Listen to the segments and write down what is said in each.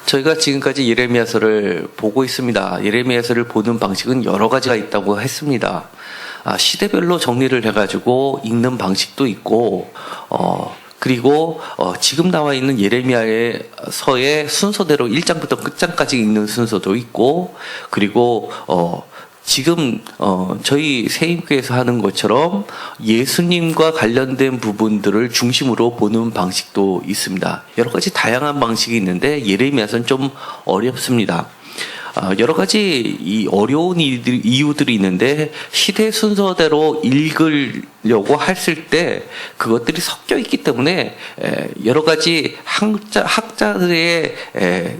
저희가 지금까지 예레미야서를 보고 있습니다. 예레미야서를 보는 방식은 여러 가지가 있다고 했습니다. 시대별로 정리를 해가지고 읽는 방식도 있고, 그리고 지금 나와 있는 예레미야의 서의 순서대로 1장부터 끝장까지 읽는 순서도 있고, 그리고 지금 저희 세임교회에서 하는 것처럼 예수님과 관련된 부분들을 중심으로 보는 방식도 있습니다. 여러 가지 다양한 방식이 있는데 예레미야서는 좀 어렵습니다. 여러 가지 이 어려운 이유들이 있는데 시대 순서대로 읽으려고 했을 때 그것들이 섞여 있기 때문에 여러 가지 학자들의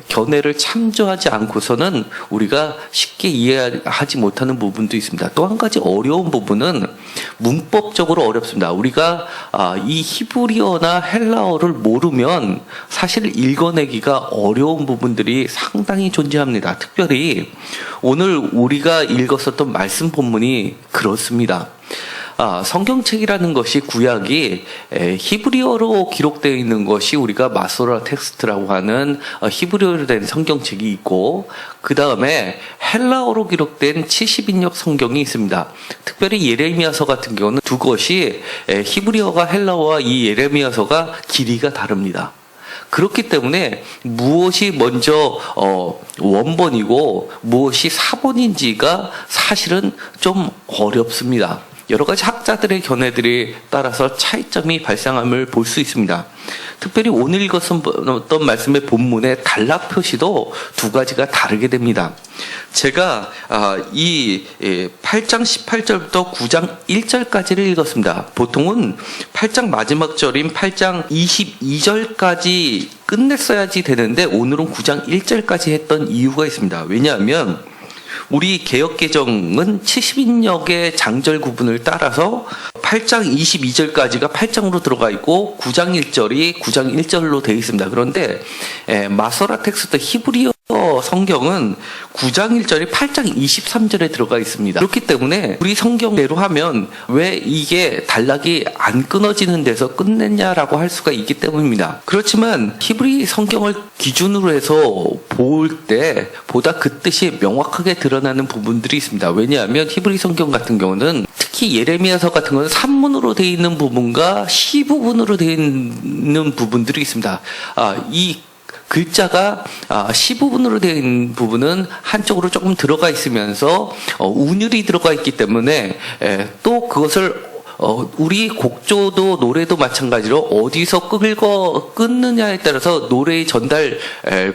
견해를 참조하지 않고서는 우리가 쉽게 이해하지 못하는 부분도 있습니다. 또 한 가지 어려운 부분은 문법적으로 어렵습니다. 우리가 이 히브리어나 헬라어를 모르면 사실 읽어내기가 어려운 부분들이 상당히 존재합니다. 특별히 오늘 우리가 읽었었던 말씀 본문이 그렇습니다. 성경책이라는 것이 구약이 히브리어로 기록되어 있는 것이 우리가 마소라 텍스트라고 하는 히브리어로 된 성경책이 있고, 그 다음에 헬라어로 기록된 70인역 성경이 있습니다. 특별히 예레미야서 같은 경우는 두 것이 히브리어가 헬라어와 이 예레미야서가 길이가 다릅니다. 그렇기 때문에 무엇이 먼저 원본이고 무엇이 사본인지가 사실은 좀 어렵습니다. 여러 가지 학자들의 견해들에 따라서 차이점이 발생함을 볼 수 있습니다. 특별히 오늘 읽었던 말씀의 본문의 단락 표시도 두 가지가 다르게 됩니다. 제가 이 8장 18절부터 9장 1절까지를 읽었습니다. 보통은 8장 마지막 절인 8장 22절까지 끝냈어야지 되는데 오늘은 9장 1절까지 했던 이유가 있습니다. 왜냐하면 우리 개역개정은 70인역의 장절 구분을 따라서 8장 22절까지가 8장으로 들어가 있고 9장 1절이 9장 1절로 되어 있습니다. 그런데 마소라 텍스트 히브리어 성경은 9장 1절이 8장 23절에 들어가 있습니다. 그렇기 때문에 우리 성경대로 하면 왜 이게 단락이 안 끊어지는 데서 끝냈냐라고 할 수가 있기 때문입니다. 그렇지만 히브리 성경을 기준으로 해서 볼 때 보다 그 뜻이 명확하게 드러나는 부분들이 있습니다. 왜냐하면 히브리 성경 같은 경우는 특히 예레미야서 같은 경우는 산문으로 되어 있는 부분과 시 부분으로 되어 있는 부분들이 있습니다. 이 글자가 시 부분으로 되어 있는 부분은 한쪽으로 조금 들어가 있으면서 운율이 들어가 있기 때문에 또 그것을 우리 곡조도 노래도 마찬가지로 어디서 끊느냐에 따라서 노래의 전달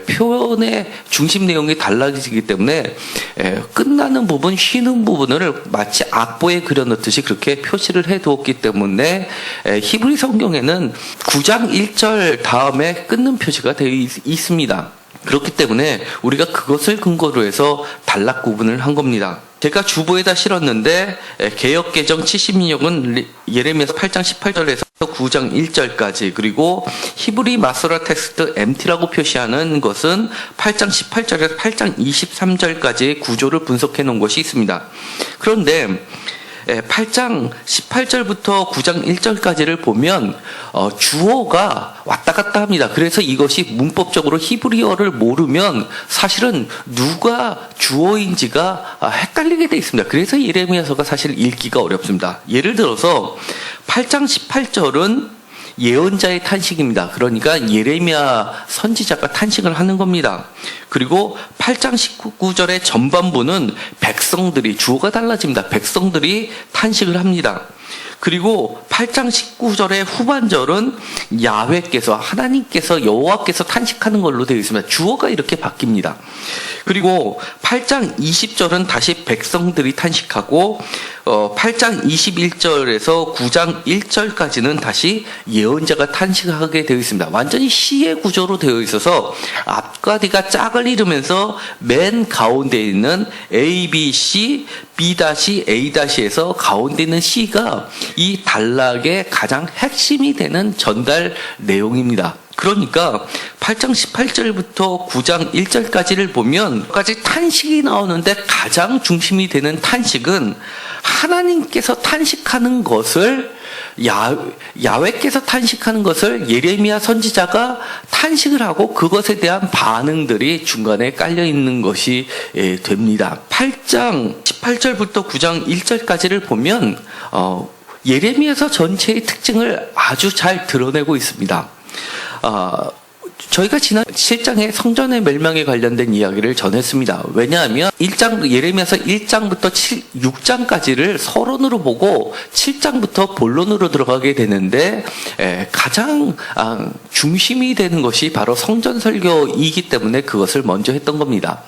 표현의 중심 내용이 달라지기 때문에 끝나는 부분, 쉬는 부분을 마치 악보에 그려놓듯이 그렇게 표시를 해두었기 때문에 히브리 성경에는 9장 1절 다음에 끊는 표시가 되어 있습니다. 그렇기 때문에 우리가 그것을 근거로 해서 단락 구분을 한 겁니다. 제가 주보에다 실었는데 개역개정 70인역은 예레미야서 8장 18절에서 9장 1절까지, 그리고 히브리 마소라 텍스트 MT라고 표시하는 것은 8장 18절에서 8장 23절까지의 구조를 분석해 놓은 것이 있습니다. 그런데 8장 18절부터 9장 1절까지를 보면 주어가 왔다 갔다 합니다. 그래서 이것이 문법적으로 히브리어를 모르면 사실은 누가 주어인지가 헷갈리게 돼 있습니다. 그래서 예레미야서가 사실 읽기가 어렵습니다. 예를 들어서 8장 18절은 예언자의 탄식입니다. 그러니까 예레미야 선지자가 탄식을 하는 겁니다. 그리고 8장 19절의 전반부는 백성들이, 주어가 달라집니다. 백성들이 탄식을 합니다. 그리고 8장 19절의 후반절은 야훼께서, 하나님께서, 여호와께서 탄식하는 걸로 되어 있습니다. 주어가 이렇게 바뀝니다. 그리고 8장 20절은 다시 백성들이 탄식하고 8장 21절에서 9장 1절까지는 다시 예언자가 탄식하게 되어 있습니다. 완전히 시의 구조로 되어 있어서 앞과 뒤가 짝을 이루면서 맨 가운데 있는 A, B, C, B-A-에서 가운데 있는 C가 이 단락의 가장 핵심이 되는 전달 내용입니다. 그러니까 8장 18절부터 9장 1절까지를 보면 까지 탄식이 나오는데 가장 중심이 되는 탄식은 하나님께서 탄식하는 것을 야훼께서 탄식하는 것을 예레미야 선지자가 탄식을 하고 그것에 대한 반응들이 중간에 깔려 있는 것이 됩니다. 8장 18절부터 9장 1절까지를 보면 예레미야서 전체의 특징을 아주 잘 드러내고 있습니다. 저희가 지난 7장에 성전의 멸망에 관련된 이야기를 전했습니다. 왜냐하면 예레미야서 1장부터 6장까지를 서론으로 보고 7장부터 본론으로 들어가게 되는데 가장 중심이 되는 것이 바로 성전 설교이기 때문에 그것을 먼저 했던 겁니다.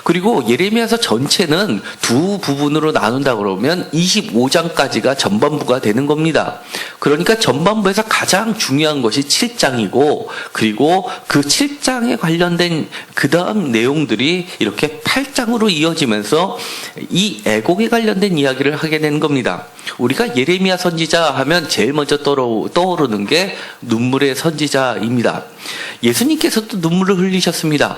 그리고 예레미야서 전체는 두 부분으로 나눈다 그러면 25장까지가 전반부가 되는 겁니다. 그러니까 전반부에서 가장 중요한 것이 7장이고 그리고 그 7장에 관련된 그 다음 내용들이 이렇게 8장으로 이어지면서 이 애곡에 관련된 이야기를 하게 되는 겁니다. 우리가 예레미야 선지자 하면 제일 먼저 떠오르는 게 눈물의 선지자입니다. 예수님께서도 눈물을 흘리셨습니다.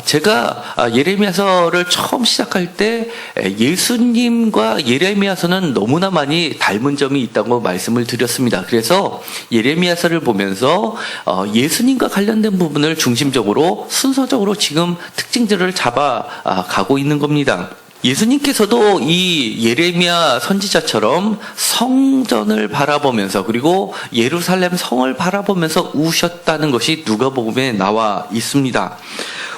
제가 예레미야서를 처음 시작할 때 예수님과 예레미야서는 너무나 많이 닮은 점이 있다고 말씀을 드렸습니다. 그래서 예레미야서를 보면서 예수님과 관련된 부분을 중심적으로 순서적으로 지금 특징들을 잡아가고 있는 겁니다. 예수님께서도 이 예레미야 선지자처럼 성전을 바라보면서 그리고 예루살렘 성을 바라보면서 우셨다는 것이 누가복음에 나와 있습니다.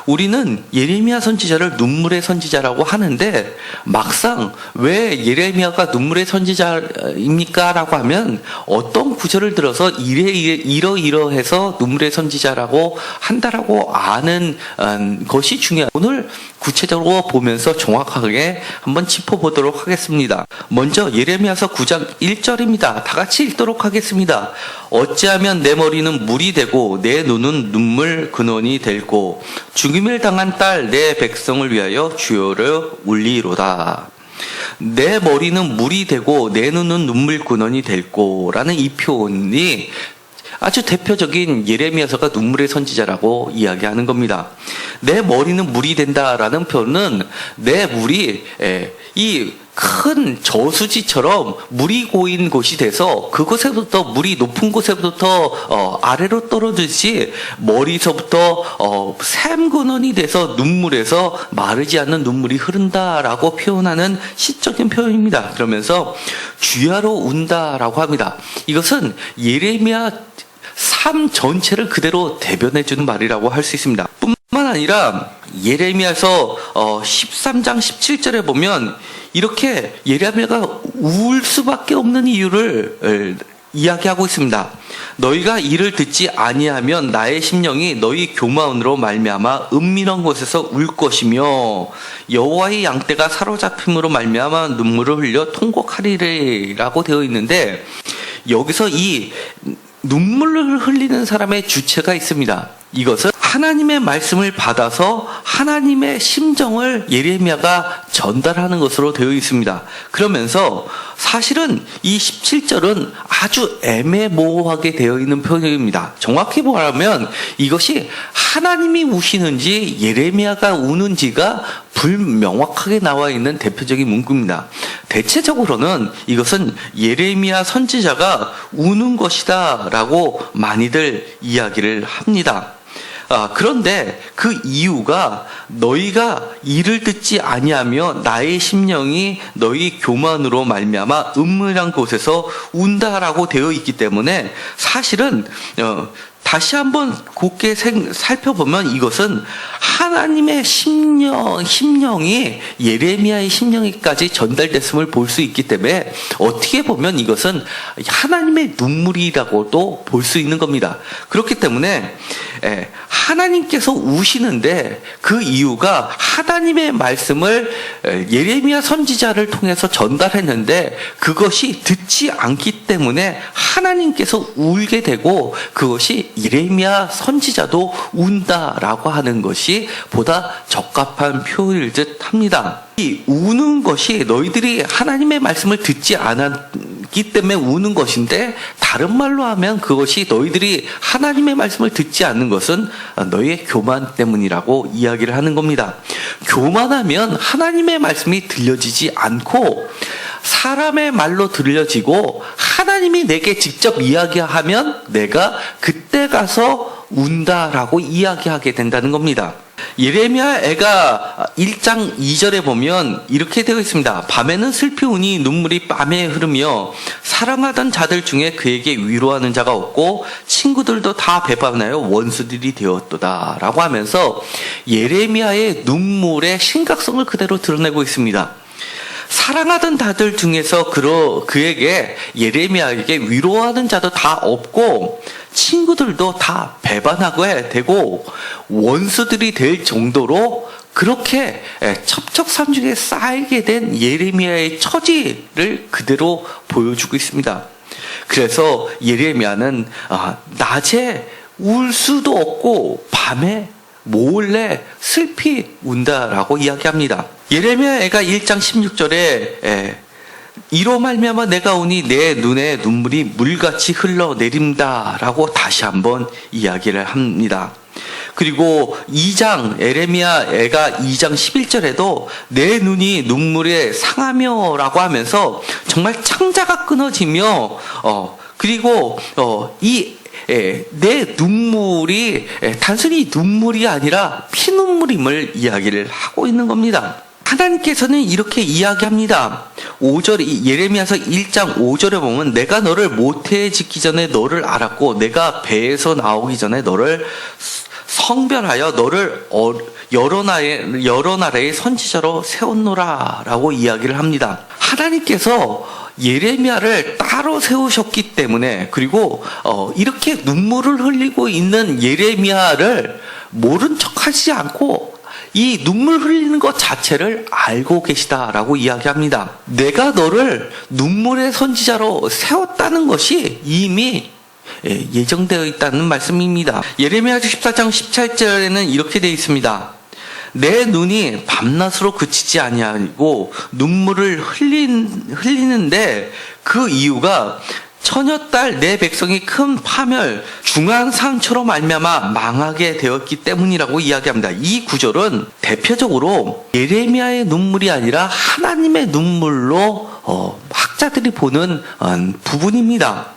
우리는 예레미야 선지자를 눈물의 선지자라고 하는데 막상 왜 예레미야가 눈물의 선지자입니까? 라고 하면 어떤 구절을 들어서 이러이러해서 눈물의 선지자라고 한다라고 아는 것이 중요합니다. 오늘 구체적으로 보면서 정확하게 한번 짚어보도록 하겠습니다. 먼저 예레미야서 9장 1절입니다. 다 같이 읽도록 하겠습니다. 어찌하면 내 머리는 물이 되고 내 눈은 눈물 근원이 될고 죽임을 당한 딸 내 백성을 위하여 주여를 울리로다. 내 머리는 물이 되고 내 눈은 눈물 근원이 될고 라는 이 표현이 아주 대표적인 예레미야서가 눈물의 선지자라고 이야기하는 겁니다. 내 머리는 물이 된다라는 표현은 내 물이 이 큰 저수지처럼 물이 고인 곳이 돼서 그곳에부터 물이 높은 곳에부터 아래로 떨어지듯이 머리서부터 샘근원이 돼서 눈물에서 마르지 않는 눈물이 흐른다라고 표현하는 시적인 표현입니다. 그러면서 주야로 운다라고 합니다. 이것은 예레미야 삶 전체를 그대로 대변해주는 말이라고 할 수 있습니다. 뿐만 아니라 예레미야서 13장 17절에 보면 이렇게 예레미야가 울 수밖에 없는 이유를 이야기하고 있습니다. 너희가 이를 듣지 아니하면 나의 심령이 너희 교만으로 말미암아 은밀한 곳에서 울 것이며 여호와의 양떼가 사로잡힘으로 말미암아 눈물을 흘려 통곡하리라고 되어 있는데 여기서 이 눈물을 흘리는 사람의 주체가 있습니다. 이것은 하나님의 말씀을 받아서 하나님의 심정을 예레미야가 전달하는 것으로 되어 있습니다. 그러면서 사실은 이 17절은 아주 애매모호하게 되어 있는 표현입니다. 정확히 말하면 이것이 하나님이 우시는지 예레미야가 우는지가 불명확하게 나와 있는 대표적인 문구입니다. 대체적으로는 이것은 예레미야 선지자가 우는 것이다 라고 많이들 이야기를 합니다. 그런데 그 이유가 너희가 이를 듣지 아니하며 나의 심령이 너희 교만으로 말미암아 은밀한 곳에서 운다라고 되어 있기 때문에 사실은 다시 한번 곱게 살펴보면 이것은 하나님의 심령이 예레미야의 심령에까지 전달됐음을 볼 수 있기 때문에 어떻게 보면 이것은 하나님의 눈물이라고도 볼 수 있는 겁니다. 그렇기 때문에 하나님께서 우시는데 그 이유가 하나님의 말씀을 예레미야 선지자를 통해서 전달했는데 그것이 듣지 않기 때문에 하나님께서 울게 되고 그것이 예레미야 선지자도 운다라고 하는 것이 보다 적합한 표현일 듯 합니다. 이 우는 것이 너희들이 하나님의 말씀을 듣지 않았기 때문에 우는 것인데 다른 말로 하면 그것이 너희들이 하나님의 말씀을 듣지 않는 것은 너희의 교만 때문이라고 이야기를 하는 겁니다. 교만하면 하나님의 말씀이 들려지지 않고 사람의 말로 들려지고 하나님의 하나님이 내게 직접 이야기하면 내가 그때 가서 운다라고 이야기하게 된다는 겁니다. 예레미야가 1장 2절에 보면 이렇게 되어 있습니다. 밤에는 슬피 우니 눈물이 밤에 흐르며 사랑하던 자들 중에 그에게 위로하는 자가 없고 친구들도 다 배반하여 원수들이 되었도다 라고 하면서 예레미야의 눈물의 심각성을 그대로 드러내고 있습니다. 사랑하던 자들 중에서 그에게 예레미야에게 위로하는 자도 다 없고 친구들도 다 배반하게 되고 원수들이 될 정도로 그렇게 첩첩산중에 쌓이게 된 예레미야의 처지를 그대로 보여주고 있습니다. 그래서 예레미야는 낮에 울 수도 없고 밤에 몰래 슬피 운다라고 이야기합니다. 예레미야가 1장 16절에 이로 말미암아 내가 오니 내 눈에 눈물이 물같이 흘러내린다라고 다시 한번 이야기를 합니다. 그리고 예레미야가 2장 11절에도 내 눈이 눈물에 상하며라고 하면서 정말 창자가 끊어지며 그리고 내 눈물이 단순히 눈물이 아니라 피눈물임을 이야기를 하고 있는 겁니다. 하나님께서는 이렇게 이야기합니다. 5절 예레미야서 1장 5절에 보면 내가 너를 모태에 짓기 전에 너를 알았고 내가 배에서 나오기 전에 너를 성별하여 너를 여러 나라의 선지자로 세웠노라 라고 이야기를 합니다. 하나님께서 예레미야를 따로 세우셨기 때문에 그리고 이렇게 눈물을 흘리고 있는 예레미야를 모른 척하지 않고 이 눈물 흘리는 것 자체를 알고 계시다라고 이야기합니다. 내가 너를 눈물의 선지자로 세웠다는 것이 이미 예정되어 있다는 말씀입니다. 예레미야서 14장 17절에는 이렇게 되어 있습니다. 내 눈이 밤낮으로 그치지 아니하고 눈물을 흘리는데 그 이유가 처녀딸 내 백성이 큰 파멸 중환상처럼 말미암아 망하게 되었기 때문이라고 이야기합니다. 이 구절은 대표적으로 예레미야의 눈물이 아니라 하나님의 눈물로 학자들이 보는 부분입니다.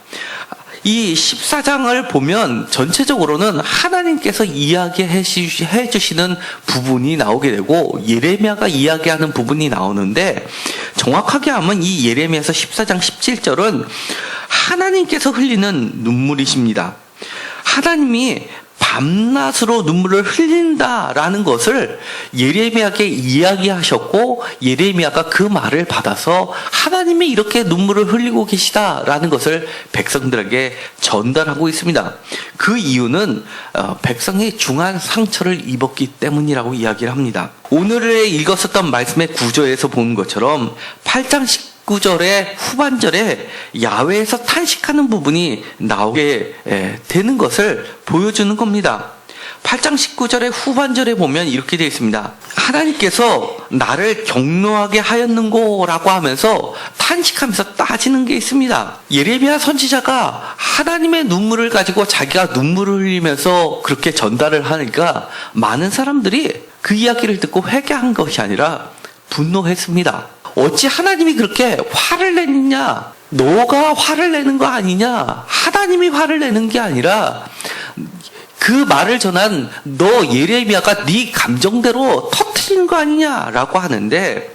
이 14장을 보면 전체적으로는 하나님께서 이야기해 주시는 부분이 나오게 되고 예레미야가 이야기하는 부분이 나오는데 정확하게 하면 이 예레미야서 14장 17절은 하나님께서 흘리는 눈물이십니다. 하나님이 밤낮으로 눈물을 흘린다라는 것을 예레미야에게 이야기하셨고 예레미야가 그 말을 받아서 하나님이 이렇게 눈물을 흘리고 계시다라는 것을 백성들에게 전달하고 있습니다. 그 이유는 백성이 중한 상처를 입었기 때문이라고 이야기를 합니다. 오늘에 읽었었던 말씀의 구조에서 보는 것처럼 8장 19절의 후반절에 야훼에서 탄식하는 부분이 나오게 되는 것을 보여주는 겁니다. 8장 19절의 후반절에 보면 이렇게 되어 있습니다. 하나님께서 나를 격노하게 하였는고라고 하면서 탄식하면서 따지는 게 있습니다. 예레미야 선지자가 하나님의 눈물을 가지고 자기가 눈물을 흘리면서 그렇게 전달을 하니까 많은 사람들이 그 이야기를 듣고 회개한 것이 아니라 분노했습니다. 어찌 하나님이 그렇게 화를 내느냐? 너가 화를 내는 거 아니냐? 하나님이 화를 내는 게 아니라 그 말을 전한 너 예레미야가 네 감정대로 터뜨리는 거 아니냐라고 하는데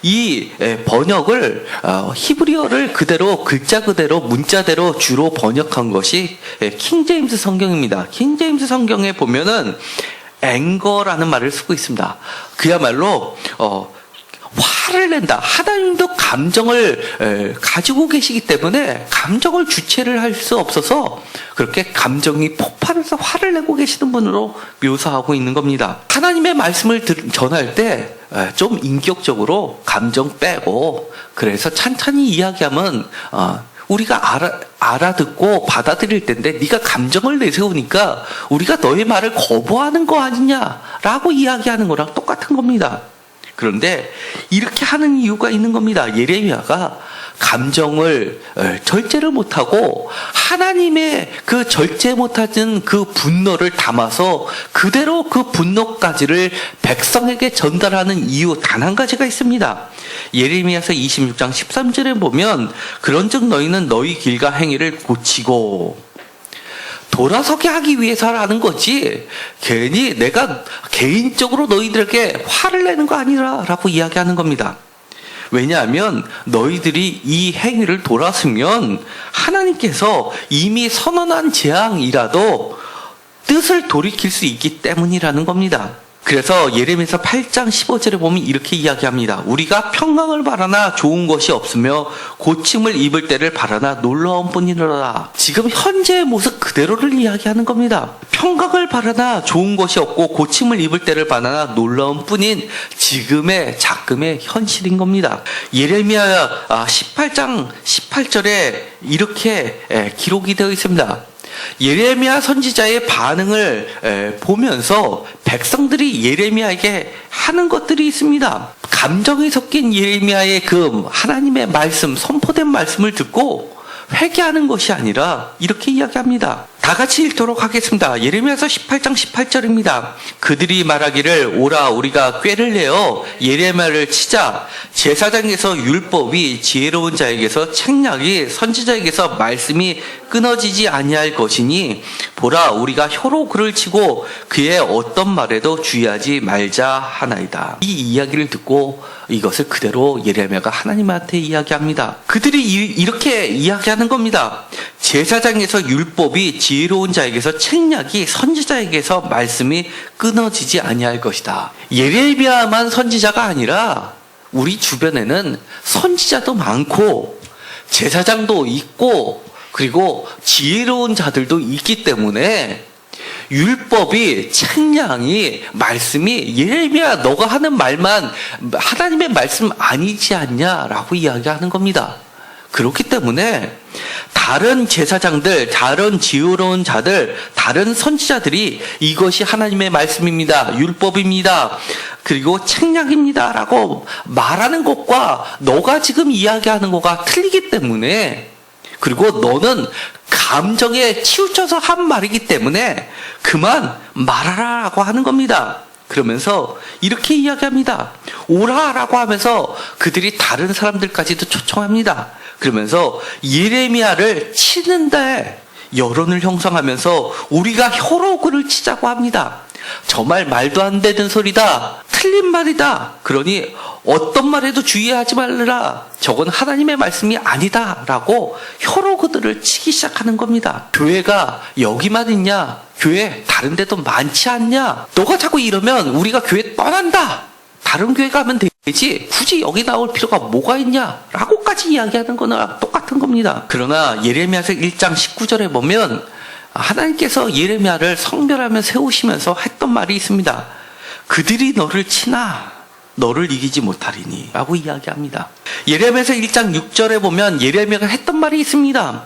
이 번역을 히브리어를 그대로 글자 그대로 문자대로 주로 번역한 것이 킹제임스 성경입니다. 킹제임스 성경에 보면은 앵거라는 말을 쓰고 있습니다. 그야말로 화를 낸다. 하나님도 감정을 가지고 계시기 때문에 감정을 주체를 할 수 없어서 그렇게 감정이 폭발해서 화를 내고 계시는 분으로 묘사하고 있는 겁니다. 하나님의 말씀을 전할 때 좀 인격적으로 감정 빼고 그래서 찬찬히 이야기하면 우리가 알아듣고 받아들일 텐데 네가 감정을 내세우니까 우리가 너의 말을 거부하는 거 아니냐라고 이야기하는 거랑 똑같은 겁니다. 그런데 이렇게 하는 이유가 있는 겁니다. 예레미야가 감정을 절제를 못하고 하나님의 그 절제 못하는 그 분노를 담아서 그대로 그 분노까지를 백성에게 전달하는 이유 단 한 가지가 있습니다. 예레미야서 26장 13절에 보면 그런즉 너희는 너희 길과 행위를 고치고, 돌아서게 하기 위해서라는 거지 괜히 내가 개인적으로 너희들에게 화를 내는 거 아니라 라고 이야기하는 겁니다. 왜냐하면 너희들이 이 행위를 돌았으면 하나님께서 이미 선언한 재앙이라도 뜻을 돌이킬 수 있기 때문이라는 겁니다. 그래서 예레미야서 8장 15절에 보면 이렇게 이야기합니다. 우리가 평강을 바라나 좋은 것이 없으며 고침을 입을 때를 바라나 놀라운 뿐이로다. 지금 현재의 모습 그대로를 이야기하는 겁니다. 평강을 바라나 좋은 것이 없고 고침을 입을 때를 바라나 놀라운 뿐인 지금의 작금의 현실인 겁니다. 예레미야 18장 18절에 이렇게 기록이 되어 있습니다. 예레미야 선지자의 반응을 보면서 백성들이 예레미야에게 하는 것들이 있습니다. 감정이 섞인 예레미야의 그 하나님의 말씀, 선포된 말씀을 듣고 회개하는 것이 아니라 이렇게 이야기합니다. 다 같이 읽도록 하겠습니다. 예레미야서 18장 18절입니다. 그들이 말하기를 오라 우리가 꾀를 내어 예레미야를 치자. 제사장에서 율법이 지혜로운 자에게서 책략이 선지자에게서 말씀이 끊어지지 아니할 것이니 보라 우리가 혀로 그를 치고 그의 어떤 말에도 주의하지 말자 하나이다. 이 이야기를 듣고 이것을 그대로 예레미야가 하나님한테 이야기합니다. 그들이 이렇게 이야기하는 겁니다. 제사장에서 율법이 지혜로운 자에게서 책략이 선지자에게서 말씀이 끊어지지 아니할 것이다. 예레미야만 선지자가 아니라 우리 주변에는 선지자도 많고 제사장도 있고 그리고 지혜로운 자들도 있기 때문에 율법이 책량이 말씀이 예레미야 너가 하는 말만 하나님의 말씀 아니지 않냐라고 이야기하는 겁니다. 그렇기 때문에 다른 제사장들, 다른 지혜로운 자들, 다른 선지자들이 이것이 하나님의 말씀입니다. 율법입니다. 그리고 책략입니다. 라고 말하는 것과 너가 지금 이야기하는 것과 틀리기 때문에 그리고 너는 감정에 치우쳐서 한 말이기 때문에 그만 말하라라고 하는 겁니다. 그러면서 이렇게 이야기합니다. 오라라고 하면서 그들이 다른 사람들까지도 초청합니다. 그러면서 예레미야를 치는데 여론을 형성하면서 우리가 혀로 그를 치자고 합니다. 정말 말도 안 되는 소리다. 틀린 말이다. 그러니 어떤 말에도 주의하지 말라. 저건 하나님의 말씀이 아니다. 라고 혀로 그들을 치기 시작하는 겁니다. 교회가 여기만 있냐? 교회 다른 데도 많지 않냐? 너가 자꾸 이러면 우리가 교회 떠난다. 다른 교회 가면 되지. 굳이 여기 나올 필요가 뭐가 있냐? 라고까지 이야기하는 거나 똑같은 겁니다. 그러나 예레미야서 1장 19절에 보면 하나님께서 예레미야를 성별하며 세우시면서 했던 말이 있습니다. 그들이 너를 치나 너를 이기지 못하리니 라고 이야기합니다. 예레미야서 1장 6절에 보면 예레미야가 했던 말이 있습니다.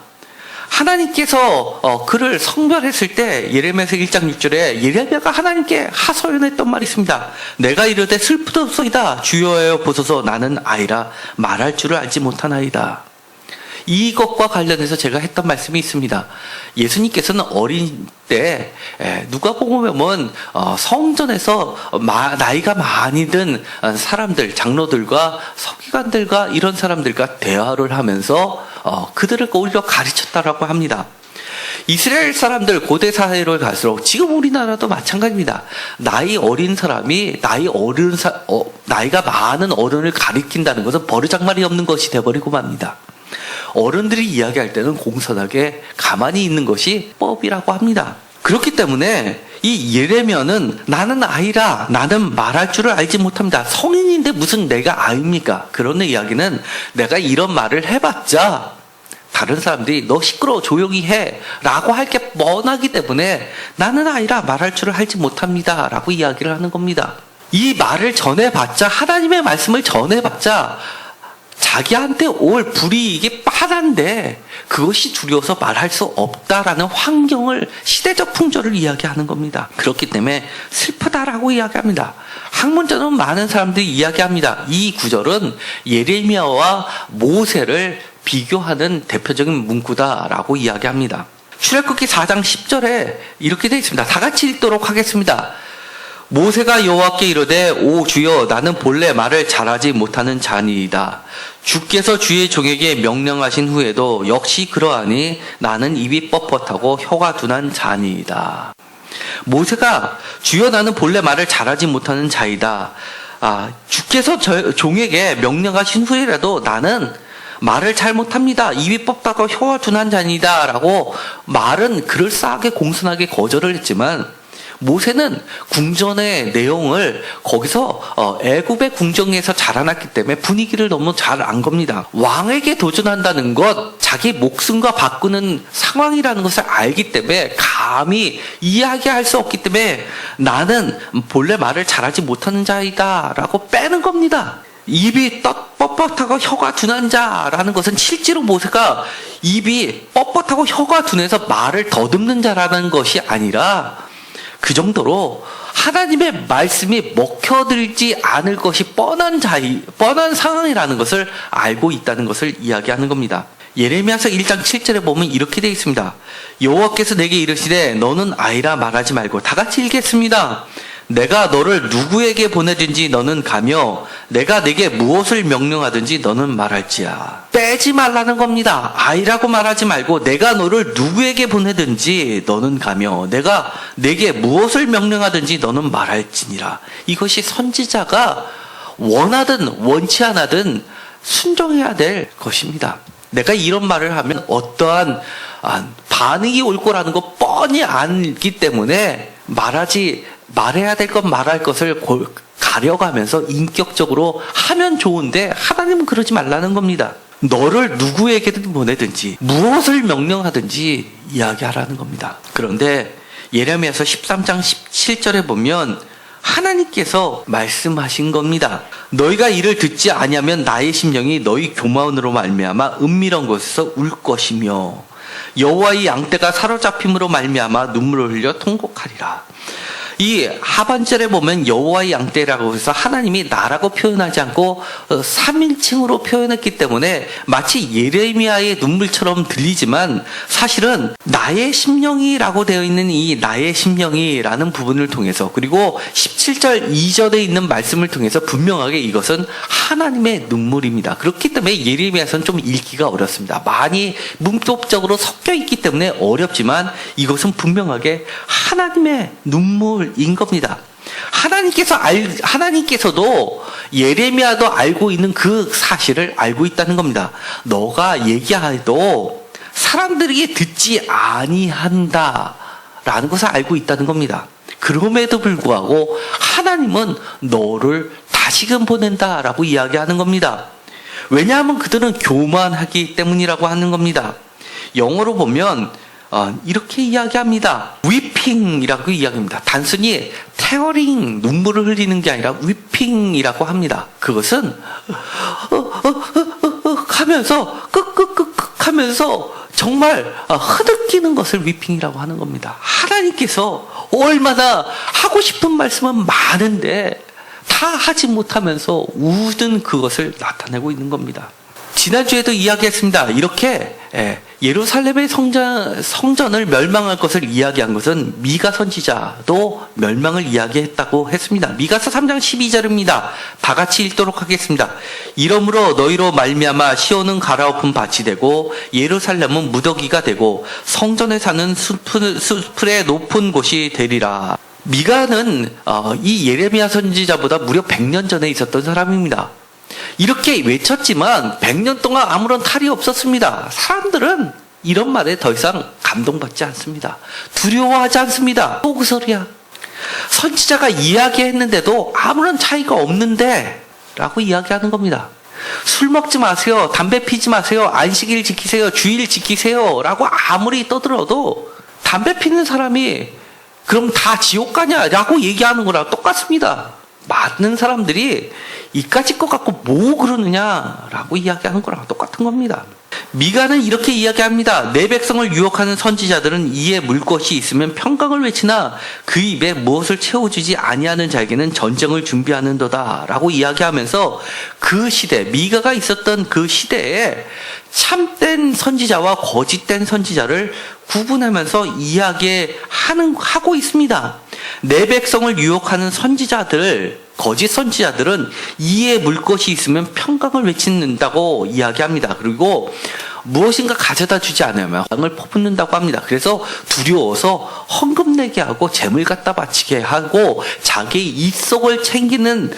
하나님께서 그를 성별했을 때 예레미야서 1장 6절에 예레미야가 하나님께 하소연했던 말이 있습니다. 내가 이르되 슬프도소이다 주여여 보소서 나는 아이라 말할 줄을 알지 못하나이다. 이것과 관련해서 제가 했던 말씀이 있습니다. 예수님께서는 어린 때 누가복음에 보면 성전에서 나이가 많이 든 사람들, 장로들과 서기관들과 이런 사람들과 대화를 하면서 그들을 오히려 가르쳤다라고 합니다. 이스라엘 사람들 고대 사회로 갈수록 지금 우리나라도 마찬가지입니다. 나이 어린 사람이 나이가 많은 어른을 가리킨다는 것은 버르장말이 없는 것이 되어버리고 맙니다. 어른들이 이야기할 때는 공손하게 가만히 있는 것이 법이라고 합니다. 그렇기 때문에 이 예레미야는 나는 아이라 나는 말할 줄을 알지 못합니다. 성인인데 무슨 내가 아입니까? 그런 이야기는 내가 이런 말을 해봤자 다른 사람들이 너 시끄러워 조용히 해 라고 할 게 뻔하기 때문에 나는 아이라 말할 줄을 알지 못합니다 라고 이야기를 하는 겁니다. 이 말을 전해봤자 하나님의 말씀을 전해봤자 자기한테 올 불이익이 뻔한데 그것이 두려워서 말할 수 없다라는 환경을, 시대적 풍조를 이야기하는 겁니다. 그렇기 때문에 슬프다라고 이야기합니다. 학문적으로 많은 사람들이 이야기합니다. 이 구절은 예레미야와 모세를 비교하는 대표적인 문구다라고 이야기합니다. 출애굽기 4장 10절에 이렇게 되어 있습니다. 다 같이 읽도록 하겠습니다. 모세가 여호와께 이르되 오 주여 나는 본래 말을 잘하지 못하는 자니이다. 주께서 주의 종에게 명령하신 후에도 역시 그러하니 나는 입이 뻣뻣하고 혀가 둔한 자니이다. 모세가 주여 나는 본래 말을 잘하지 못하는 자이다. 주께서 종에게 명령하신 후에라도 나는 말을 잘 못합니다. 입이 뻣뻣하고 혀가 둔한 자니다 라고 말은 그럴싸하게 공손하게 거절을 했지만 모세는 궁전의 내용을 거기서 애굽의 궁정에서 자라났기 때문에 분위기를 너무 잘 안 겁니다. 왕에게 도전한다는 것, 자기 목숨과 바꾸는 상황이라는 것을 알기 때문에 감히 이야기할 수 없기 때문에 나는 본래 말을 잘하지 못하는 자이다 라고 빼는 겁니다. 입이 뻣뻣하고 혀가 둔한 자라는 것은 실제로 모세가 입이 뻣뻣하고 혀가 둔해서 말을 더듬는 자라는 것이 아니라 그 정도로 하나님의 말씀이 먹혀들지 않을 것이 뻔한 상황이라는 것을 알고 있다는 것을 이야기하는 겁니다. 예레미야서 1장 7절에 보면 이렇게 되어 있습니다. 여호와께서 내게 이르시되 너는 아이라 말하지 말고, 다 같이 읽겠습니다. 내가 너를 누구에게 보내든지 너는 가며 내가 내게 무엇을 명령하든지 너는 말할지야. 빼지 말라는 겁니다. 아이라고 말하지 말고 내가 너를 누구에게 보내든지 너는 가며 내가 내게 무엇을 명령하든지 너는 말할지니라. 이것이 선지자가 원하든 원치 않아든 순종해야 될 것입니다. 내가 이런 말을 하면 어떠한 반응이 올 거라는 거 뻔히 알기 때문에 말해야 될 것 말할 것을 가려가면서 인격적으로 하면 좋은데 하나님은 그러지 말라는 겁니다. 너를 누구에게든 보내든지 무엇을 명령하든지 이야기하라는 겁니다. 그런데 예레미야서 13장 17절에 보면 하나님께서 말씀하신 겁니다. 너희가 이를 듣지 아니하면 나의 심령이 너희 교만으로 말미암아 은밀한 곳에서 울 것이며 여호와의 양떼가 사로잡힘으로 말미암아 눈물을 흘려 통곡하리라. 이 하반절에 보면 여호와의 양떼라고 해서 하나님이 나라고 표현하지 않고 3인칭으로 표현했기 때문에 마치 예레미야의 눈물처럼 들리지만 사실은 나의 심령이라고 되어 있는 이 나의 심령이라는 부분을 통해서, 그리고 17절 2절에 있는 말씀을 통해서 분명하게 이것은 하나님의 눈물입니다. 그렇기 때문에 예레미야서는 좀 읽기가 어렵습니다. 많이 문법적으로 섞여 있기 때문에 어렵지만 이것은 분명하게 하나님의 눈물인 겁니다. 하나님께서도 예레미야도 알고 있는 그 사실을 알고 있다는 겁니다. 너가 얘기해도 사람들이 듣지 아니한다 라는 것을 알고 있다는 겁니다. 그럼에도 불구하고 하나님은 너를 다시금 보낸다 라고 이야기하는 겁니다. 왜냐하면 그들은 교만하기 때문이라고 하는 겁니다. 영어로 보면 이렇게 이야기합니다. weeping이라고 이야기합니다. 단순히 tearing, 눈물을 흘리는 게 아니라 weeping이라고 합니다. 그것은 하면서 끄끄끄끄 하면서 정말 흐느끼는 것을 weeping이라고 하는 겁니다. 하나님께서 얼마나 하고 싶은 말씀은 많은데 다 하지 못하면서 우는 그것을 나타내고 있는 겁니다. 지난주에도 이야기했습니다. 이렇게 예루살렘의 성전을 멸망할 것을 이야기한 것은 미가 선지자도 멸망을 이야기했다고 했습니다. 미가서 3장 12절입니다. 다 같이 읽도록 하겠습니다. 이러므로 너희로 말미암아 시온은 갈아엎은 밭이 되고 예루살렘은 무더기가 되고 성전에 사는 숲의 높은 곳이 되리라. 미가는 이 예레미야 선지자보다 무려 100년 전에 있었던 사람입니다. 이렇게 외쳤지만 100년 동안 아무런 탈이 없었습니다. 사람들은 이런 말에 더 이상 감동받지 않습니다. 두려워하지 않습니다. 또 그 소리야. 선지자가 이야기했는데도 아무런 차이가 없는데 라고 이야기하는 겁니다. 술 먹지 마세요. 담배 피지 마세요. 안식일 지키세요. 주일 지키세요 라고 아무리 떠들어도 담배 피는 사람이 그럼 다 지옥 가냐 라고 얘기하는 거랑 똑같습니다. 많은 사람들이 이까짓 것 갖고 뭐 그러느냐라고 이야기하는 거랑 똑같은 겁니다. 미가는 이렇게 이야기합니다. 내 백성을 유혹하는 선지자들은 이에 물 것이 있으면 평강을 외치나 그 입에 무엇을 채워주지 아니하는 자에게는 전쟁을 준비하는도다 라고 이야기하면서 그 시대, 미가가 있었던 그 시대에 참된 선지자와 거짓된 선지자를 구분하면서 하고 있습니다. 내 백성을 유혹하는 선지자들, 거짓 선지자들은 이에 물 것이 있으면 평강을 외친다고 이야기합니다. 그리고 무엇인가 가져다 주지 않으면 땅을 퍼붓는다고 합니다. 그래서 두려워서 헌금 내게 하고 재물 갖다 바치게 하고 자기의 입속을 챙기는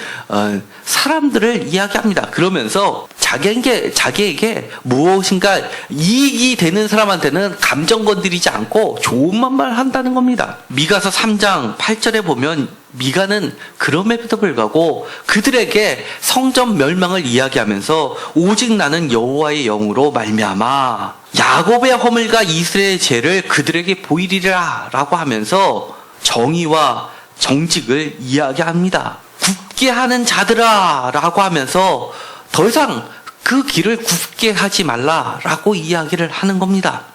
사람들을 이야기합니다. 그러면서 자기에게 무엇인가 이익이 되는 사람한테는 감정 건드리지 않고 좋은 말만 한다는 겁니다. 미가서 3장 8절에 보면 미가는 그럼에도 불구하고 그들에게 성전 멸망을 이야기하면서 오직 나는 여호와의 영으로 말미암아 야곱의 허물과 이스라엘의 죄를 그들에게 보이리라 라고 하면서 정의와 정직을 이야기합니다. 굳게 하는 자들아 라고 하면서 더 이상 그 길을 굽게 하지 말라라고 이야기를 하는 겁니다.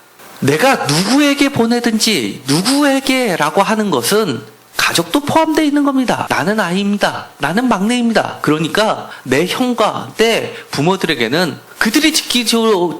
내가 누구에게 보내든지 누구에게라고 하는 것은 가족도 포함되어 있는 겁니다. 나는 아이입니다. 나는 막내입니다. 그러니까 내 형과 내 부모들에게는 그들이 듣기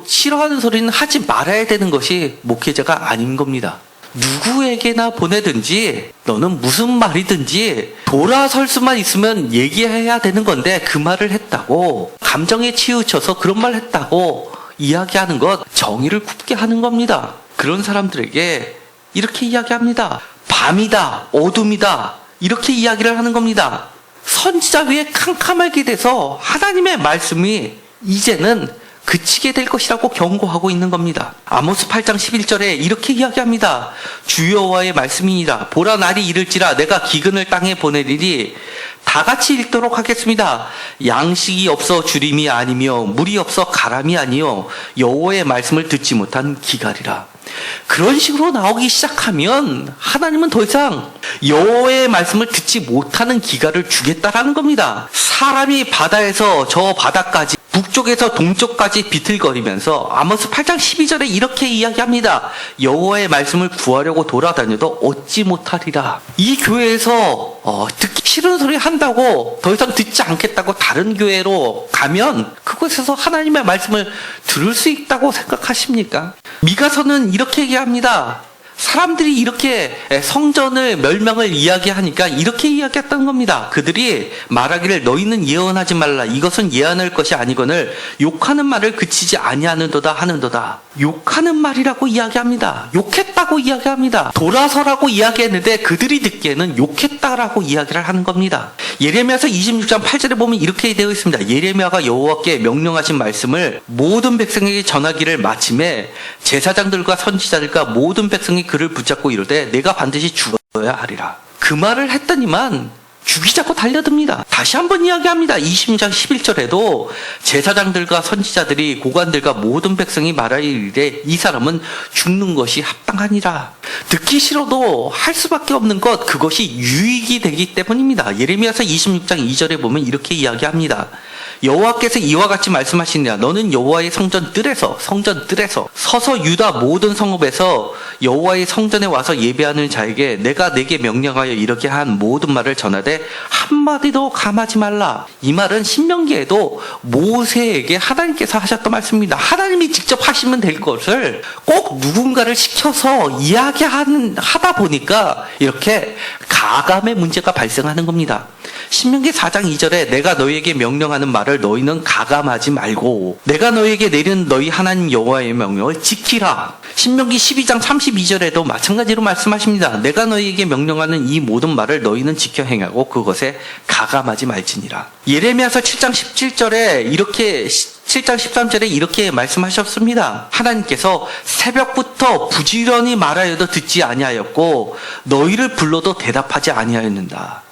싫어하는 소리는 하지 말아야 되는 것이 목회자가 아닌 겁니다. 누구에게나 보내든지 너는 무슨 말이든지 돌아설 수만 있으면 얘기해야 되는 건데 그 말을 했다고 감정에 치우쳐서 그런 말 했다고 이야기하는 것 정의를 굽게 하는 겁니다. 그런 사람들에게 이렇게 이야기합니다. 밤이다, 어둠이다 이렇게 이야기를 하는 겁니다. 선지자 위에 캄캄하게 돼서 하나님의 말씀이 이제는 그치게 될 것이라고 경고하고 있는 겁니다. 아모스 8장 11절에 이렇게 이야기합니다. 주 여호와의 말씀이니라. 보라 날이 이를지라 내가 기근을 땅에 보내리니 다 같이 읽도록 하겠습니다. 양식이 없어 주림이 아니며 물이 없어 가람이 아니요 여호와의 말씀을 듣지 못한 기갈이라. 그런 식으로 나오기 시작하면 하나님은 더 이상 여호와의 말씀을 듣지 못하는 기갈을 주겠다라는 겁니다. 사람이 바다에서 저 바다까지 북쪽에서 동쪽까지 비틀거리면서 아모스 8장 12절에 이렇게 이야기합니다. 여호와의 말씀을 구하려고 돌아다녀도 얻지 못하리라. 이 교회에서 듣기 싫은 소리 한다고 더 이상 듣지 않겠다고 다른 교회로 가면 그곳에서 하나님의 말씀을 들을 수 있다고 생각하십니까? 미가서는 이렇게 얘기합니다. 사람들이 이렇게 성전을 멸망을 이야기하니까 이렇게 이야기했다는 겁니다. 그들이 말하기를 너희는 예언하지 말라. 이것은 예언할 것이 아니거늘 욕하는 말을 그치지 아니하는도다 하는도다. 욕하는 말이라고 이야기합니다. 욕했다고 이야기합니다. 돌아서라고 이야기했는데 그들이 듣기에는 욕했다라고 이야기를 하는 겁니다. 예레미야서 26장 8절에 보면 이렇게 되어 있습니다. 예레미야가 여호와께 명령하신 말씀을 모든 백성에게 전하기를 마침에 제사장들과 선지자들과 모든 백성이 그를 붙잡고 이르되 내가 반드시 죽어야 하리라. 그 말을 했더니만 죽이자고 달려듭니다. 다시 한번 이야기합니다. 26장 11절에도 제사장들과 선지자들이 고관들과 모든 백성이 말하기를 이 사람은 죽는 것이 합당하니라. 듣기 싫어도 할 수밖에 없는 것 그것이 유익이 되기 때문입니다. 예레미야서 26장 2절에 보면 이렇게 이야기합니다. 여호와께서 이와 같이 말씀하시니라. 너는 여호와의 성전 뜰에서 서서 유다 모든 성읍에서 여호와의 성전에 와서 예배하는 자에게 내가 내게 명령하여 이렇게 한 모든 말을 전하되 한마디도 감하지 말라. 이 말은 신명기에도 모세에게 하나님께서 하셨던 말씀입니다. 하나님이 직접 하시면 될 것을 꼭 누군가를 시켜서 하다 보니까 이렇게 가감의 문제가 발생하는 겁니다. 신명기 4장 2절에 내가 너희에게 명령하는 말을 너희는 가감하지 말고 내가 너희에게 내린 너희 하나님 여호와의 명령을 지키라. 신명기 12장 32절에도 마찬가지로 말씀하십니다. 내가 너희에게 명령하는 이 모든 말을 너희는 지켜 행하고 그것에 가감하지 말지니라. 예레미야서 7장 17절에 7장 13절에 이렇게 말씀하셨습니다. 하나님께서 새벽부터 부지런히 말하여도 듣지 아니하였고 너희를 불러도 대답하지 아니하였는다.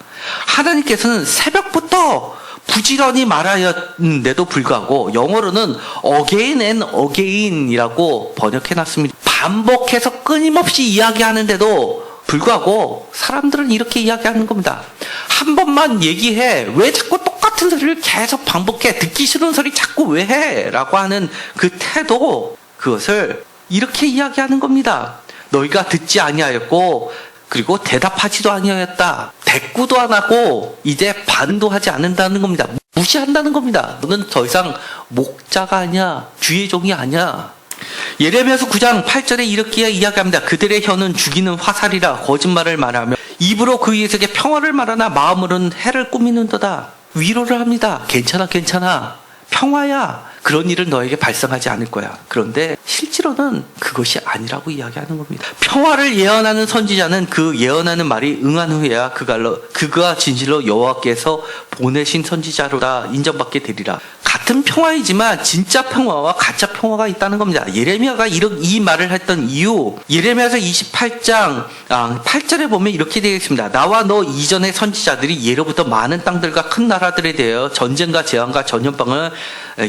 하나님께서는 새벽부터 부지런히 말하였는데도 불구하고 영어로는 again and again이라고 번역해놨습니다. 반복해서 끊임없이 이야기하는데도 불구하고 사람들은 이렇게 이야기하는 겁니다. 한 번만 얘기해. 왜 자꾸 똑같은 똑같은 소리를 계속 반복해. 듣기 싫은 소리 자꾸 왜 해? 라고 하는 그 태도, 그것을 이렇게 이야기하는 겁니다. 너희가 듣지 아니하였고 그리고 대답하지도 아니하였다. 대꾸도 안 하고 이제 반도 하지 않는다는 겁니다. 무시한다는 겁니다. 너는 더 이상 목자가 아니야. 주의 종이 아니야. 예레미야서 9장 8절에 이렇게 이야기합니다. 그들의 혀는 죽이는 화살이라 거짓말을 말하며 입으로 그 이에게 평화를 말하나 마음으로는 해를 꾸미는도다. 위로를 합니다. 괜찮아 괜찮아. 평화야. 그런 일은 너에게 발생하지 않을 거야. 그런데 실제로는 그것이 아니라고 이야기하는 겁니다. 평화를 예언하는 선지자는 그 예언하는 말이 응한 후에야 그가 진실로 여호와께서 보내신 선지자로다 인정받게 되리라. 같은 평화이지만 진짜 평화와 가짜 평화가 있다는 겁니다. 예레미야가 이 말을 했던 이유, 예레미야서 28장 8절에 보면 이렇게 되어 있습니다. 나와 너 이전의 선지자들이 예로부터 많은 땅들과 큰 나라들에 대하여 전쟁과 재앙과 전염병을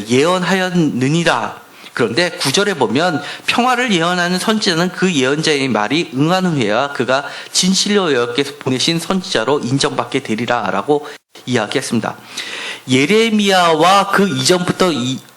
예언하였느니라. 그런데 9절에 보면 평화를 예언하는 선지자는 그 예언자의 말이 응한 후에야 그가 진실로 여호와께서 보내신 선지자로 인정받게 되리라 라고 이야기했습니다. 예레미야와 그 이전부터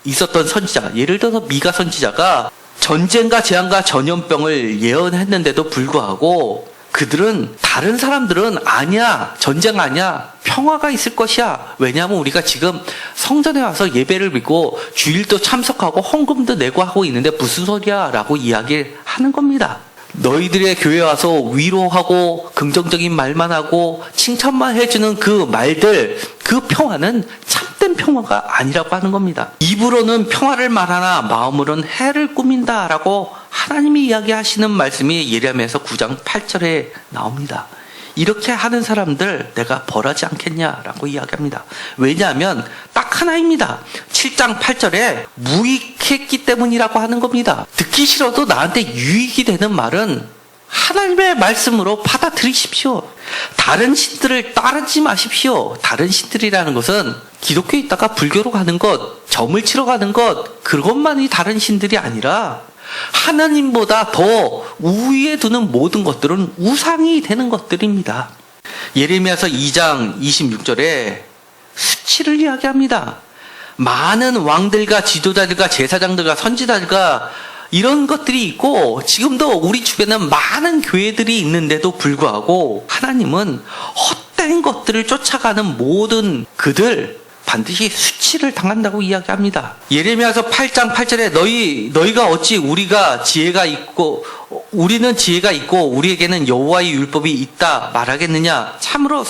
있었던 선지자, 예를 들어서 미가 선지자가 전쟁과 재앙과 전염병을 예언했는데도 불구하고 그들은, 다른 사람들은 아니야, 전쟁 아니야, 평화가 있을 것이야. 왜냐하면 우리가 지금 성전에 와서 예배를 믿고 주일도 참석하고 헌금도 내고 하고 있는데 무슨 소리야 라고 이야기하는 겁니다. 너희들의 교회에 와서 위로하고 긍정적인 말만 하고 칭찬만 해주는 그 말들, 그 평화는 참된 평화가 아니라고 하는 겁니다. 입으로는 평화를 말하나 마음으로는 해를 꾸민다라고 하나님이 이야기하시는 말씀이 예레미야서 9장 8절에 나옵니다. 이렇게 하는 사람들 내가 벌하지 않겠냐라고 이야기합니다. 왜냐하면 딱 하나입니다. 7장 8절에 무익했기 때문이라고 하는 겁니다. 듣기 싫어도 나한테 유익이 되는 말은 하나님의 말씀으로 받아들이십시오. 다른 신들을 따르지 마십시오. 다른 신들이라는 것은 기독교에 있다가 불교로 가는 것, 점을 치러 가는 것, 그것만이 다른 신들이 아니라 하나님보다 더 우위에 두는 모든 것들은 우상이 되는 것들입니다. 예레미야서 2장 26절에 수치를 이야기합니다. 많은 왕들과 지도자들과 제사장들과 선지자들과 이런 것들이 있고 지금도 우리 주변에는 많은 교회들이 있는데도 불구하고 하나님은 헛된 것들을 쫓아가는 모든 그들 반드시 수치를 당한다고 이야기합니다. 예레미야서 8장 8절에 너희가 어찌 우리는 지혜가 있고 우리에게는 여호와의 율법이 있다 말하겠느냐. 참으로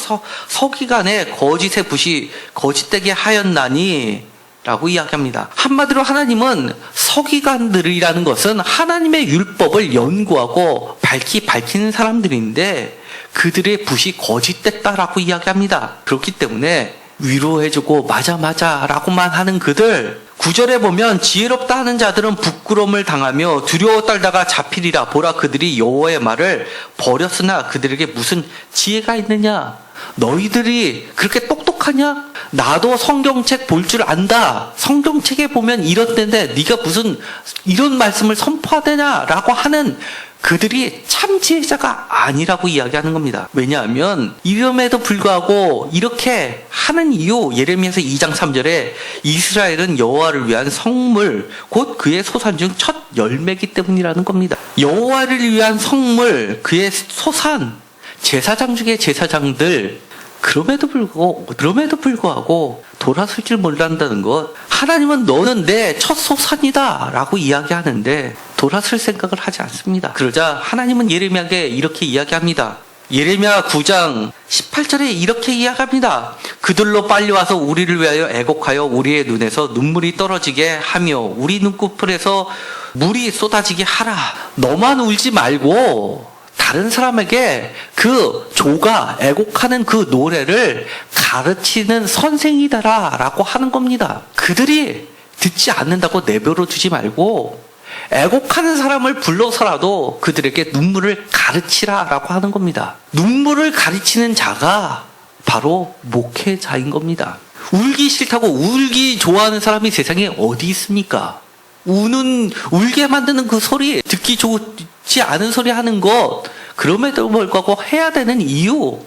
서기관의 거짓의 붓이 거짓되게 하였나니 라고 이야기합니다. 한마디로 하나님은 서기관들이라는 것은 하나님의 율법을 연구하고 밝히는 사람들인데 그들의 붓이 거짓됐다라고 이야기합니다. 그렇기 때문에 위로해주고 맞아 라고만 하는 그들, 9절에 보면 지혜롭다 하는 자들은 부끄러움을 당하며 두려워 떨다가 잡히리라. 보라, 그들이 여호와의 말을 버렸으나 그들에게 무슨 지혜가 있느냐. 너희들이 그렇게 똑똑하냐? 나도 성경책 볼 줄 안다. 성경책에 보면 이렇던데 네가 무슨 이런 말씀을 선포하되냐라고 하는 그들이 참 지혜자가 아니라고 이야기하는 겁니다. 왜냐하면 이름에도 불구하고 이렇게 하는 이유, 예레미야서 2장 3절에 이스라엘은 여호와를 위한 성물 곧 그의 소산 중 첫 열매이기 때문이라는 겁니다. 여호와를 위한 성물, 그의 소산, 제사장 중에 제사장들, 그럼에도 불구하고 돌아설 줄 몰란다는 것, 하나님은 너는 내 첫 소산이다 라고 이야기하는데 돌아설 생각을 하지 않습니다. 그러자 하나님은 예레미야에게 이렇게 이야기합니다. 예레미야 9장 18절에 이렇게 이야기합니다. 그들로 빨리 와서 우리를 위하여 애곡하여 우리의 눈에서 눈물이 떨어지게 하며 우리 눈꺼풀에서 물이 쏟아지게 하라. 너만 울지 말고 다른 사람에게 그 조가 애곡하는 그 노래를 가르치는 선생이다라 라고 하는 겁니다. 그들이 듣지 않는다고 내버려 두지 말고 애곡하는 사람을 불러서라도 그들에게 눈물을 가르치라 라고 하는 겁니다. 눈물을 가르치는 자가 바로 목회자인 겁니다. 울기 싫다고 울기 좋아하는 사람이 세상에 어디 있습니까? 울게 만드는 그 소리, 듣기 좋지 않은 소리 하는 것, 그럼에도 불구하고 해야 되는 이유,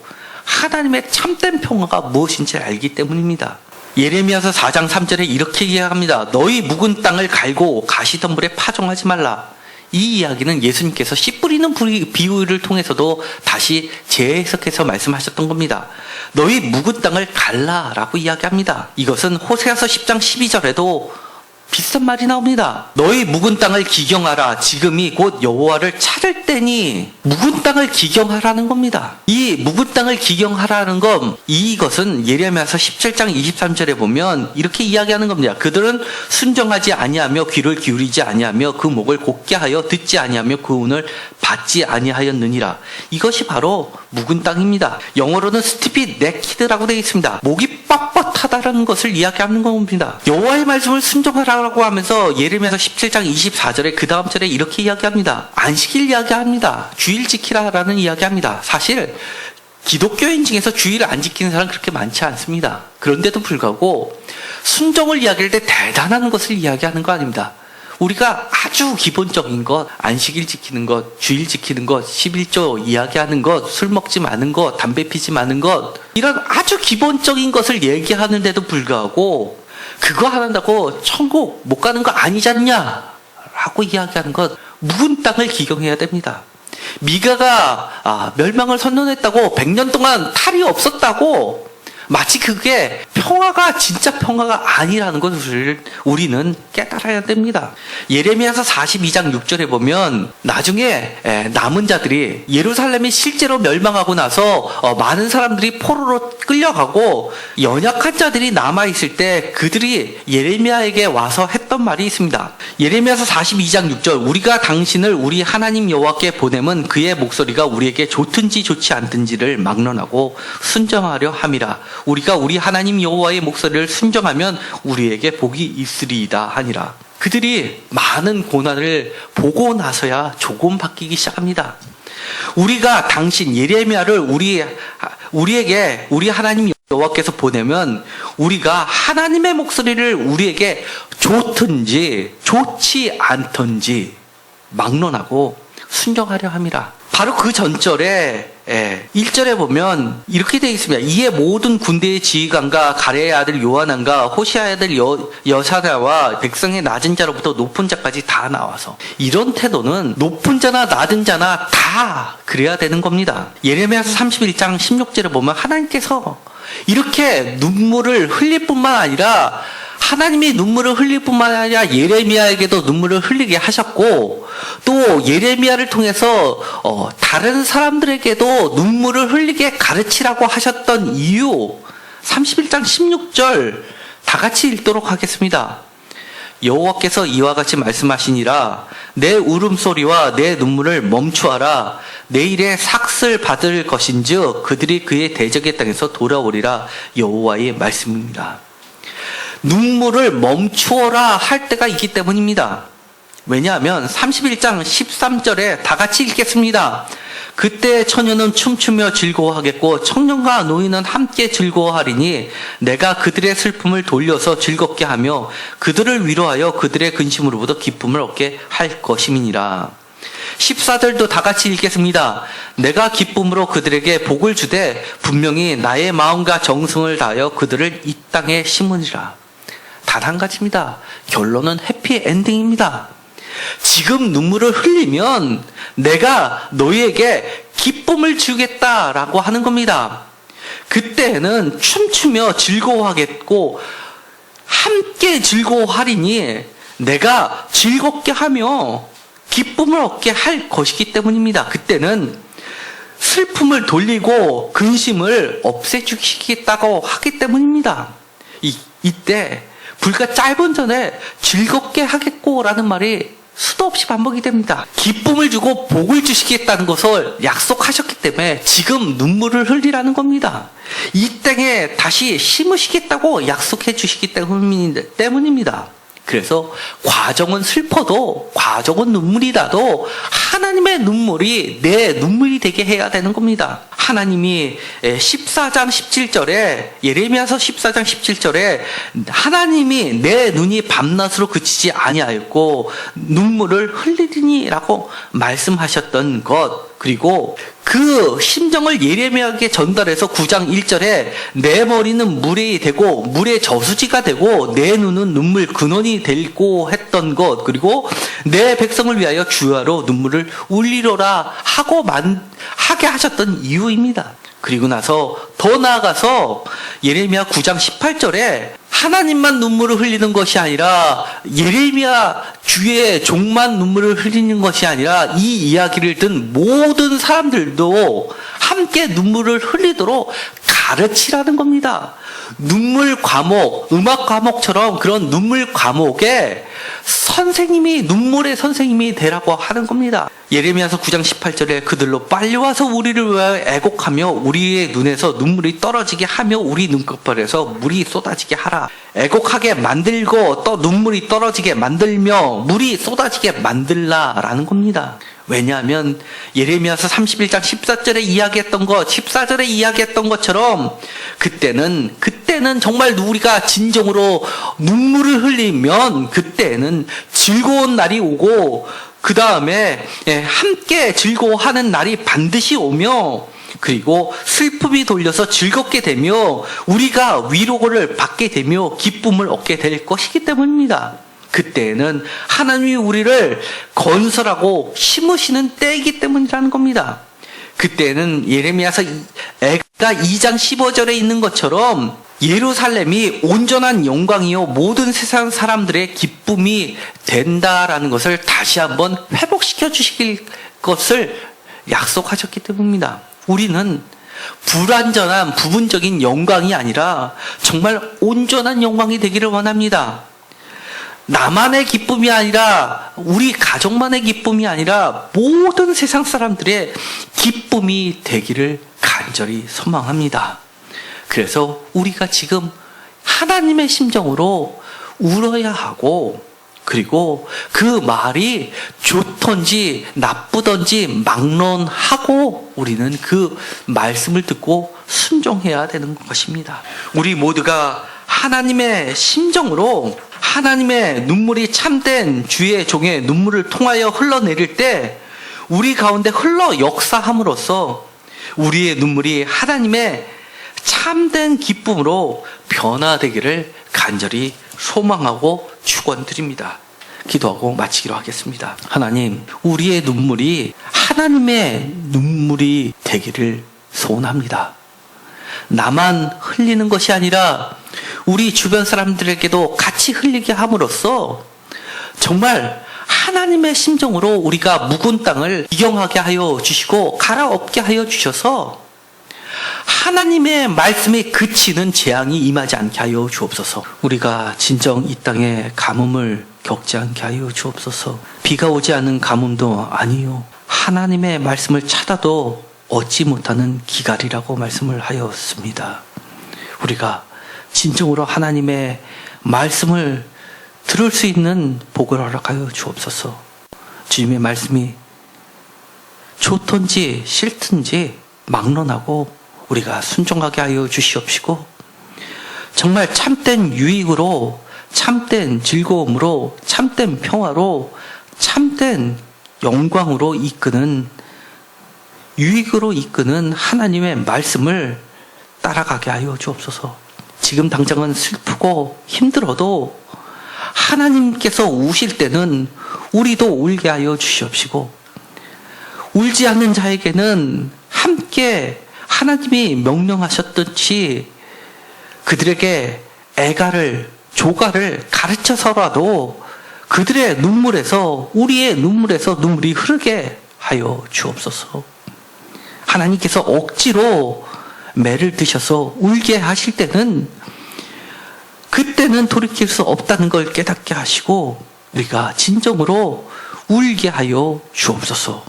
하나님의 참된 평화가 무엇인지 알기 때문입니다. 예레미야서 4장 3절에 이렇게 이야기합니다. 너희 묵은 땅을 갈고 가시덤불에 파종하지 말라. 이 이야기는 예수님께서 씨 뿌리는 비유를 통해서도 다시 재해석해서 말씀하셨던 겁니다. 너희 묵은 땅을 갈라라고 이야기합니다. 이것은 호세아서 10장 12절에도 비슷한 말이 나옵니다. 너희 묵은 땅을 기경하라. 지금이 곧 여호와를 찾을 때니 묵은 땅을 기경하라는 겁니다. 이 묵은 땅을 기경하라는 것, 이것은 예레미야서 17장 23절에 보면 이렇게 이야기하는 겁니다. 그들은 순종하지 아니하며 귀를 기울이지 아니하며 그 목을 곧게 하여 듣지 아니하며 그 운을 받지 아니하였느니라. 이것이 바로 묵은 땅입니다. 영어로는 스티피 네키드라고 되어 있습니다. 목이 뻣뻣하다라는 것을 이야기하는 겁니다. 여호와의 말씀을 순종하라고 하면서 예레미야서 17장 24절에 그 다음 절에 이렇게 이야기합니다. 안식일 이야기합니다. 주일 지키라라는 이야기합니다. 사실 기독교인 중에서 주일을 안 지키는 사람은 그렇게 많지 않습니다. 그런데도 불구하고 순종을 이야기할 때 대단한 것을 이야기하는 거 아닙니다. 우리가 아주 기본적인 것, 안식일 지키는 것, 주일 지키는 것, 11조 이야기하는 것, 술 먹지 마는 것, 담배 피지 마는 것, 이런 아주 기본적인 것을 얘기하는데도 불구하고 그거 한다고 천국 못 가는 거 아니잖냐 라고 이야기하는 것, 묵은 땅을 기경해야 됩니다. 미가가 멸망을 선언했다고 100년 동안 탈이 없었다고 마치 그게 평화가 진짜 평화가 아니라는 것을 우리는 깨달아야 됩니다. 예레미야서 42장 6절에 보면 나중에 남은 자들이 예루살렘이 실제로 멸망하고 나서 많은 사람들이 포로로 끌려가고 연약한 자들이 남아있을 때 그들이 예레미야에게 와서 했던 말이 있습니다. 예레미야서 42장 6절 우리가 당신을 우리 하나님 여호와께 보내면 그의 목소리가 우리에게 좋든지 좋지 않든지를 막론하고 순정하려 함이라. 우리가 우리 하나님 여호와의 목소리를 순정하면 우리에게 복이 있으리이다 하니라. 그들이 많은 고난을 보고 나서야 조금 바뀌기 시작합니다. 우리가 당신 예레미야를 우리에게 우리 하나님 여호와께서 보내면 우리가 하나님의 목소리를 우리에게 좋든지 좋지 않든지 막론하고 순정하려 함이라. 바로 그 전절에 1절에 보면 이렇게 되어 있습니다. 이에 모든 군대의 지휘관과 가레의 아들 요하난과 호시아의 아들 여사야와 백성의 낮은 자로부터 높은 자까지 다 나와서, 이런 태도는 높은 자나 낮은 자나 다 그래야 되는 겁니다. 예레미야서 31장 16절에 보면 하나님께서 이렇게 눈물을 흘릴 뿐만 아니라 하나님이 눈물을 흘릴 뿐만 아니라 예레미야에게도 눈물을 흘리게 하셨고, 또 예레미야를 통해서 다른 사람들에게도 눈물을 흘리게 가르치라고 하셨던 이유, 31장 16절 다 같이 읽도록 하겠습니다. 여호와께서 이와 같이 말씀하시니라. 내 울음소리와 내 눈물을 멈추어라. 내일에 삭슬 받을 것인즉 그들이 그의 대적의 땅에서 돌아오리라. 여호와의 말씀입니다. 눈물을 멈추어라 할 때가 있기 때문입니다. 왜냐하면 31장 13절에 다 같이 읽겠습니다. 그때 처녀는 춤추며 즐거워하겠고 청년과 노인은 함께 즐거워하리니 내가 그들의 슬픔을 돌려서 즐겁게 하며 그들을 위로하여 그들의 근심으로부터 기쁨을 얻게 할 것임이니라. 14절도 다 같이 읽겠습니다. 내가 기쁨으로 그들에게 복을 주되 분명히 나의 마음과 정성을 다하여 그들을 이 땅에 심으리라. 단 한 가지입니다. 결론은 해피엔딩입니다. 지금 눈물을 흘리면 내가 너희에게 기쁨을 주겠다라고 하는 겁니다. 그때는 춤추며 즐거워하겠고 함께 즐거워하리니 내가 즐겁게 하며 기쁨을 얻게 할 것이기 때문입니다. 그때는 슬픔을 돌리고 근심을 없애주시겠다고 하기 때문입니다. 이때 불과 짧은 전에 즐겁게 하겠고라는 말이 수도 없이 반복이 됩니다. 기쁨을 주고 복을 주시겠다는 것을 약속하셨기 때문에 지금 눈물을 흘리라는 겁니다. 이 땅에 다시 심으시겠다고 약속해 주시기 때문입니다. 그래서 과정은 슬퍼도 과정은 눈물이 나도 하나님의 눈물이 내 눈물이 되게 해야 되는 겁니다. 하나님이 14장 17절에 예레미야서 14장 17절에 하나님이 내 눈이 밤낮으로 그치지 아니하였고 눈물을 흘리리니라고 말씀하셨던 것, 그리고 그 심정을 예레미야에게 전달해서 9장 1절에 내 머리는 물이 되고 물의 저수지가 되고 내 눈은 눈물 근원이 되고 했던 것, 그리고 내 백성을 위하여 주야로 눈물을 울리로라 하게 하셨던 이유입니다. 그리고 나서 더 나아가서 예레미야 9장 18절에 하나님만 눈물을 흘리는 것이 아니라 예레미야 주의 종만 눈물을 흘리는 것이 아니라 이 이야기를 든 모든 사람들도 함께 눈물을 흘리도록 가르치라는 겁니다. 눈물 과목, 음악 과목처럼 그런 눈물 과목에 눈물의 선생님이 되라고 하는 겁니다. 예레미야서 9장 18절에 그들로 빨리 와서 우리를 위하여 애곡하며 우리의 눈에서 눈물이 떨어지게 하며 우리 눈꺼풀에서 물이 쏟아지게 하라. 애곡하게 만들고 또 눈물이 떨어지게 만들며 물이 쏟아지게 만들라라는 겁니다. 왜냐하면 예레미야서 31장 14절에 이야기했던 것, 14절에 이야기했던 것처럼 그때는 정말 우리가 진정으로 눈물을 흘리면 그때는 즐거운 날이 오고 그 다음에 함께 즐거워하는 날이 반드시 오며 그리고 슬픔이 돌려서 즐겁게 되며 우리가 위로를 받게 되며 기쁨을 얻게 될 것이기 때문입니다. 그때는 하나님이 우리를 건설하고 심으시는 때이기 때문이라는 겁니다. 그때는 예레미야서 2장 15절에 있는 것처럼 예루살렘이 온전한 영광이요 모든 세상 사람들의 기쁨이 된다라는 것을 다시 한번 회복시켜 주실 것을 약속하셨기 때문입니다. 우리는 불완전한 부분적인 영광이 아니라 정말 온전한 영광이 되기를 원합니다. 나만의 기쁨이 아니라 우리 가족만의 기쁨이 아니라 모든 세상 사람들의 기쁨이 되기를 간절히 소망합니다. 그래서 우리가 지금 하나님의 심정으로 울어야 하고 그리고 그 말이 좋던지 나쁘던지 막론하고 우리는 그 말씀을 듣고 순종해야 되는 것입니다. 우리 모두가 하나님의 심정으로 하나님의 눈물이 참된 주의 종의 눈물을 통하여 흘러내릴 때 우리 가운데 흘러 역사함으로써 우리의 눈물이 하나님의 참된 기쁨으로 변화되기를 간절히 소망하고 축원드립니다. 기도하고 마치기로 하겠습니다. 하나님, 우리의 눈물이 하나님의 눈물이 되기를 소원합니다. 나만 흘리는 것이 아니라 우리 주변 사람들에게도 같이 흘리게 함으로써 정말 하나님의 심정으로 우리가 묵은 땅을 기경하게 하여 주시고 갈아엎게 하여 주셔서 하나님의 말씀에 그치는 재앙이 임하지 않게 하여 주옵소서. 우리가 진정 이 땅에 가뭄을 겪지 않게 하여 주옵소서. 비가 오지 않는 가뭄도 아니요 하나님의 말씀을 찾아도 얻지 못하는 기갈이라고 말씀을 하였습니다. 우리가 진정으로 하나님의 말씀을 들을 수 있는 복을 허락하여 주옵소서. 주님의 말씀이 좋든지 싫든지 막론하고 우리가 순종하게 하여 주시옵시고 정말 참된 유익으로 참된 즐거움으로 참된 평화로 참된 영광으로 이끄는 유익으로 이끄는 하나님의 말씀을 따라가게 하여 주옵소서. 지금 당장은 슬프고 힘들어도 하나님께서 우실 때는 우리도 울게 하여 주시옵시고 울지 않는 자에게는 함께 하나님이 명령하셨듯이 그들에게 조가를 가르쳐서라도 그들의 눈물에서 우리의 눈물에서 눈물이 흐르게 하여 주옵소서. 하나님께서 억지로 매를 드셔서 울게 하실 때는 그때는 돌이킬 수 없다는 걸 깨닫게 하시고 우리가 진정으로 울게 하여 주옵소서.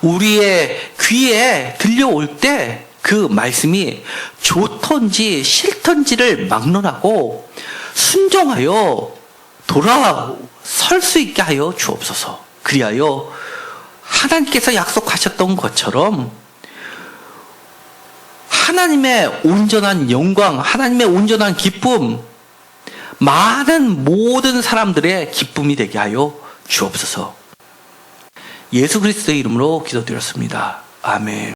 우리의 귀에 들려올 때 그 말씀이 좋던지 싫던지를 막론하고 순종하여 돌아설 수 있게 하여 주옵소서. 그리하여 하나님께서 약속하셨던 것처럼 하나님의 온전한 영광, 하나님의 온전한 기쁨, 모든 사람들의 기쁨이 되게 하여 주옵소서. 예수 그리스도의 이름으로 기도드렸습니다. 아멘.